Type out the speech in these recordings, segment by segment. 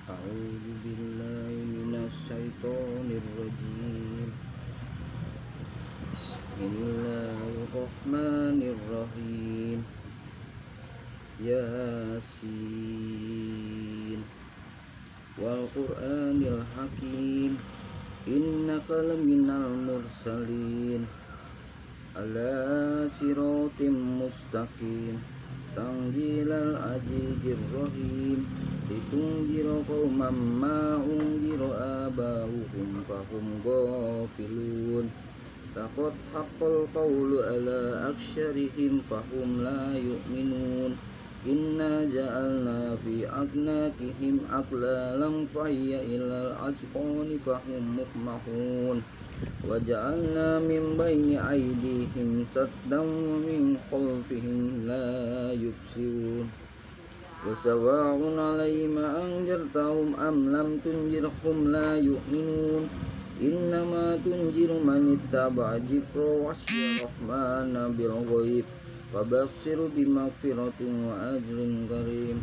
A'udzu billahi minasyaitonir rajim. Bismillahirrahmanirrahim. Yasin wal Qur'anil hakim. Innaka laminal mursalin ala siratim mustaqim. Tanzilal azizir rahim. Litunzira qauman ma unzira aba'uhum fahum ghafilun. Laqad haqqal qawlu ala aksyarihim fahum la yu'minun. Inna ja'alna fi aqnaqihim aqlalan fahiyya ilal azqani fahum muqmahun. Wa ja'alna min bayni aydihim saddan wa min khalfihim la yubsirun. Wa sawa'un 'alaihim anzartahum am lam tunzirhum la yu'minun. Innama tunziru man ittaba'a dzikra wasya rahmana bil ghaib. Fabashshir bimaghfiratin wa ajrin karim.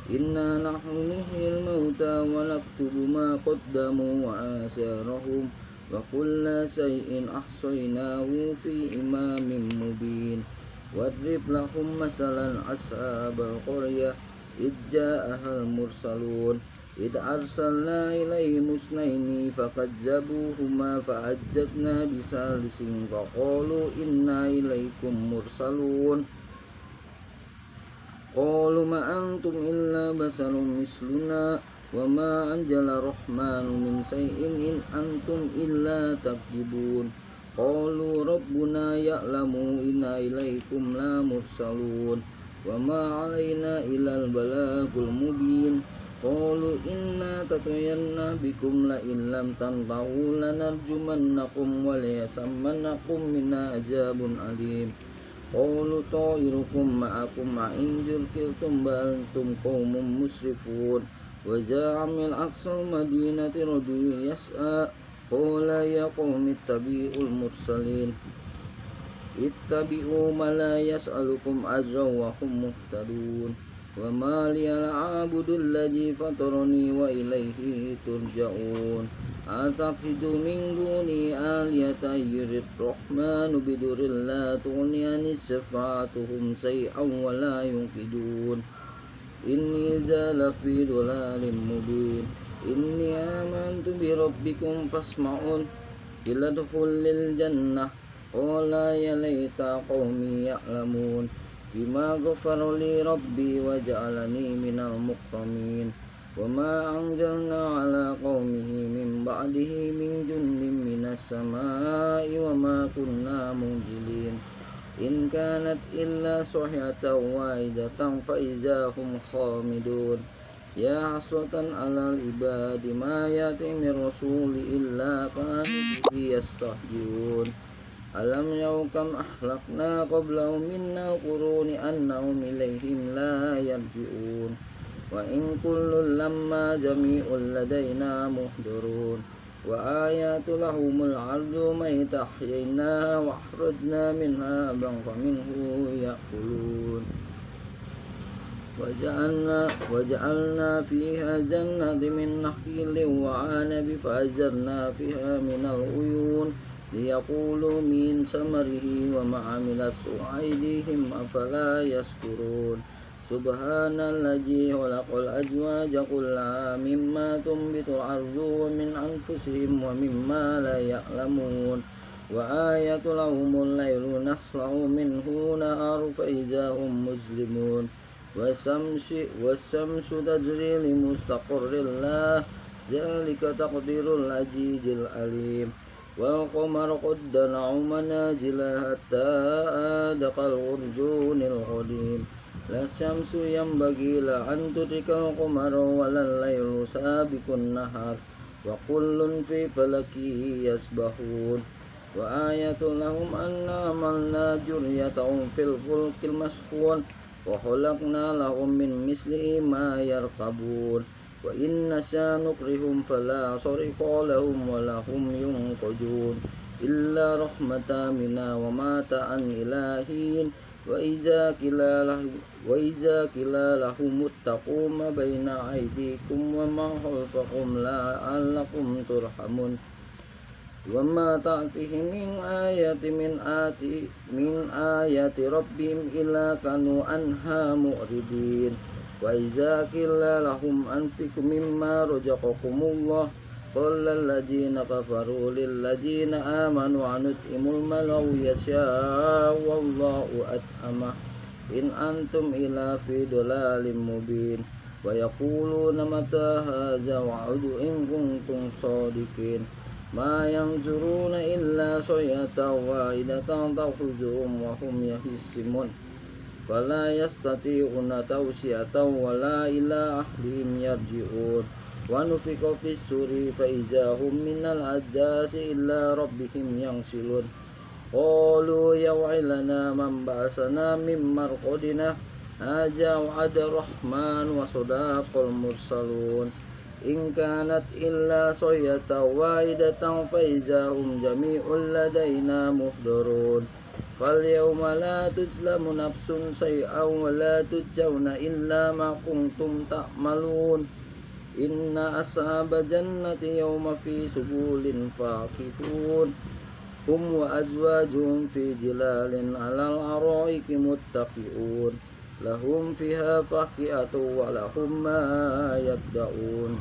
Inna nahnu nuhyil mauta wa naktubu ma qaddamu wa asarahum wa kulla shay'in ahsaynahu fi imamin mubin. Wadrib lahum masalan ashabal qaryah idh ja'ahal mursalun idh arsalna ilaihim musnaini fakazzabuhuma fa'azzazna bisalisin faqalu inna ilaikum mursalun. Qalu ma antum illa basarun misluna wa ma anzala rahmanu min shay'in in antum illa takdzibun. Qalu rabbuna ya'lamu inna ilaikum la mursalun wa ma 'alaina illal balagul mubin. Qalu inna tatayanna bikum la illam tantahu lanarjumannakum wa layasammannakum minna azabun alim. Qalu ta'irukum ma'akum in zurkiltum bal antum qaumun musrifun. Wa ja'a min aqsal madinati rajulun yas'a qala ya qaumi ittabi'ul mursalin ittabi'u ma la yas'alukum ajran wa hum muhtadun. Wa ma liyal a'budu alladhi fatarani wa ilayhi turja'un. Ataqidu min duni aliyata yurid rahmanu biduril la tughni anis syafa'atuhum say'an wa la yunqidun. Inni zala fi dhalalin mubin. Inni amantu bi rabbikum fasma'un. Ila dukhulil jannah. Qala ya laita qaumi ya'lamun. Bima ghafara li rabbi wa ja'alani minal mukramin. Wa ma anzalna ala qaumihi min ba'dihi min jundin minas sama'i wa ma kunna munzilin. In kanat illa suhyatan wahidatan fa idza hum khamidun. Ya hasratan 'alal ibadi ma ya'ti min rasuli illa kanu bihi yastahzi'un. Alam yaw kam ahlakna qablahum minna quruni annahum ilayhim la yarji'un. Wa in kullun lamma jami'un ladaina muhdurun. Wa ayatu lahumul ardu mayta ahyaynaha wa akhrajna minha habban faminhu ya'kulun. وجعلنا فيها جنات من نخيل وعنب فأزرنا فيها من العيون ليقولوا من ثمره وما عملت أيديهم أفلا يشكرون. سبحان الذي خلق الأزواج كلها مما تنبت الأرض ومن أنفسهم ومما لا يعلمون. وآية لهم الليل نسلخ منه نهار فإذا هم مظلمون. والشمس تجري لمستقر لها ذلك تقدير العزيز العليم. والقمر قدرناه منازل حتى عاد كالعرجون القديم. لا الشمس ينبغي لها أن تدرك القمر ولا الليل سابق النهار وكل في فلك يسبحون. وآية لهم أنا عملنا ذريتهم في الفلك المشحون وخلقنا لهم من مثله ما يركبون. وإن نشأ نكرههم فلا صريخ لهم ولا هم ينقذون إلا رحمة منا ومات عن إلهين وإذا قيل لهم اتقوا ما بين أيديكم وما خلفكم لعلكم ترحمون وما تأتيهم من آيات ربهم إلا كانوا عنها معرضين وإذا قيل لهم أنفقوا مما رزقكم الله قال الذين كفروا للذين آمنوا أنطعم من لو يشاء والله أطعمه إن أنتم إلا في ضلال مبين ويقولون متى هذا وعد إن كنتم صادقين ما ينظرون إلا صيحة واحدة تأخذهم وهم يخصمون فلا يستطيعون توصية ولا إلى أهلهم يرجعون ونفخ في الصور فإذا هم من الأجداث إلى ربهم ينسلون قالوا يا ويلنا من بعثنا من مرقدنا هذا وعد الرحمن وصدق المرسلون إن كانت إلا صيحة واحدة فإذا هم جميع لدينا محضرون فاليوم لا تظلم نفس شيئا ولا تجزون إلا ما كنتم تعملون إن أصحاب الجنة يوم في سبل فاكهون هم وأزواجهم في ظلال على الأرائك متكئون لهم فيها فاكهة ولهم ما يدعون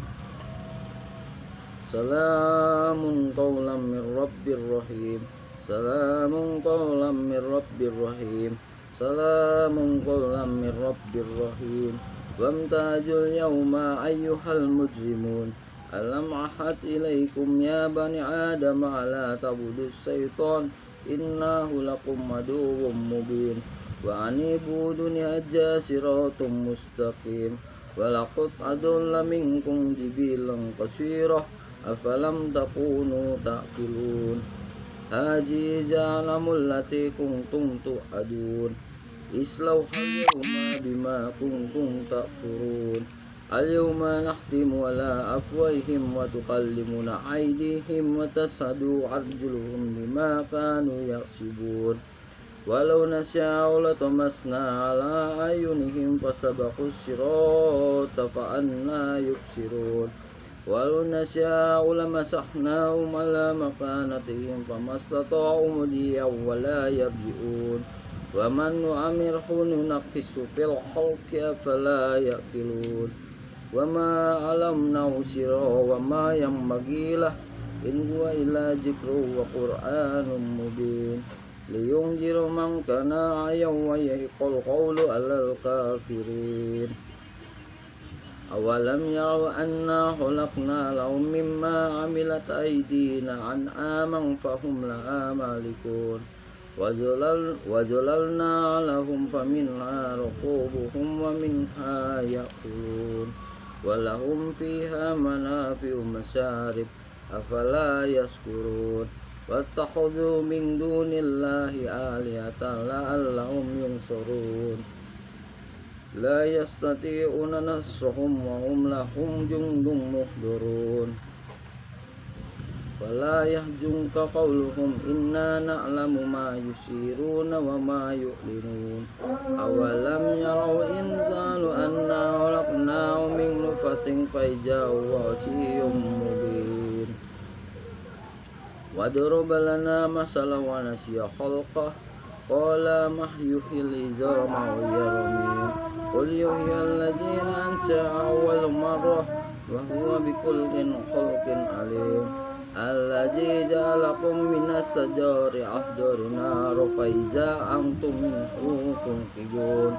سلام قولا من رب رحيم سلام قولا من رب رحيم سلام قولا من رب رحيم وامتازوا اليوم أيها المجرمون ألم أعهد إليكم يا بني آدم ألا تعبدوا الشيطان إنه لكم عدو مبين وأن اعبدوني هذا صراط مستقيم ولقد أضل منكم جبلا كثيرا أفلم تكونوا تعقلون هذه جهنم التي كنتم توعدون اصلوها اليوم بما كنتم تكفرون اليوم نختم على أفواههم وتكلمنا أيديهم وتشهد أرجلهم بما كانوا يكسبون ولو نشاء لطمسنا على أعينهم فاستبقوا الصراط فأنى يبصرون ولو نشاء لمسحناهم على مكانتهم فما استطاعوا مضيا ولا يرجعون ومن نعمره ننقص في الخلق أفلا يعقلون وما علمناه سرا وما ينبغي له إن هو إلا ذكر وقرآن مبين لينذر من كان حيا ويحق القول على الكافرين أولم يروا أنا خلقنا لهم مما عملت أيدينا أنعاما فهم لها مالكون وظللنا لهم فمنها ركوبهم ومنها يأكلون ولهم فيها منافع ومشارب أفلا يشكرون واتخذوا من دون الله آلهة لعلهم ينصرون لا يستطيعون نصرهم وهم لهم جند محضرون ولا يحزنك قولهم إنا نعلم ما يسرون وما يعلنون أولم يروا الإنسان أنا خلقناه من نطفة فإذا هو خصيم مبين وضرب لنا مثلا ونسي خلقه قال من يحيي العظام وهي رميم قل يحيي الذين أنشأها أول مرة وهو بكل خلق عليم الذي جعلكم من الشجر أخضر نار فإذا أنتم منه تنقضون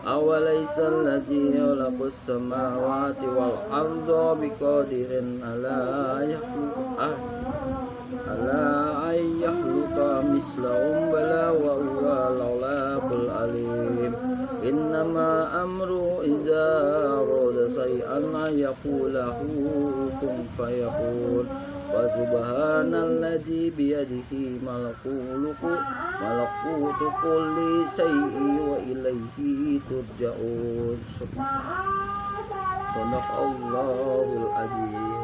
أوليس الذي خلق السماوات والأرض بقادر على أن يخلق مثلهم بلى وهو الخلاق العليم إنما أمره إذا أراد شيئا أن يقول له كن فيكون فسبحان الذي بيده ملكوت كل شيء وإليه ترجعون صدق الله العظيم.